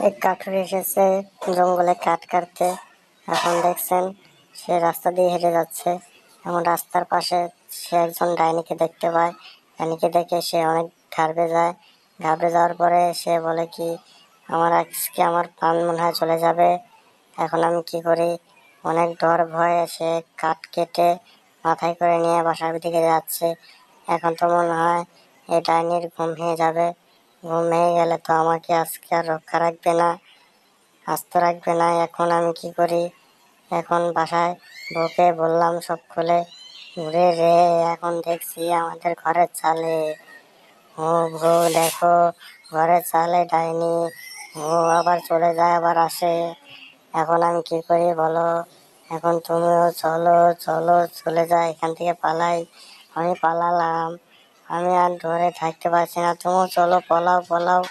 এক কাঠুরে এসেছে জঙ্গলে কাঠ কাটতে। এখন দেখছেন সে রাস্তা দিয়ে হেঁটে যাচ্ছে। এমন রাস্তার পাশে সে একজন ডাইনিকে দেখতে পায়। ডাইনিকে দেখে সে অনেক ঘাবড়ে যায়। ঘাবড়ে যাওয়ার পরে সে বলে কি, আজকে আমার প্রাণ মনে হয় চলে যাবে। এখন আমি কি করি? অনেক ডর ভয়ে সে কাঠ কেটে মাথায় করে নিয়ে বাসার দিকে যাচ্ছে। এখন তো মনে হয় এই ডাইনির ঘুম ভেঙে যাবে। ঘুম ভেঙে গেলে তো আমাকে আজকে আর রক্ষা রাখবে না, আস্ত রাখবে না। এখন আমি কি করি? এখন বাসায় বউকে বললাম সব খুলে। ঘুরে রে, এখন দেখছি আমাদের ঘরের চালে, ও বউ দেখো, ঘরের চালে ডাইনি। ও আবার চলে যায় আবার আসে। এখন আমি কি করি বলো? এখন তুমিও চলো, চলো চলে যাই, এখান থেকে পালাই। আমি পালালাম, আমি আর ধরে থাকতে পারছি না, তুমিও চলো, পলাও পলাও।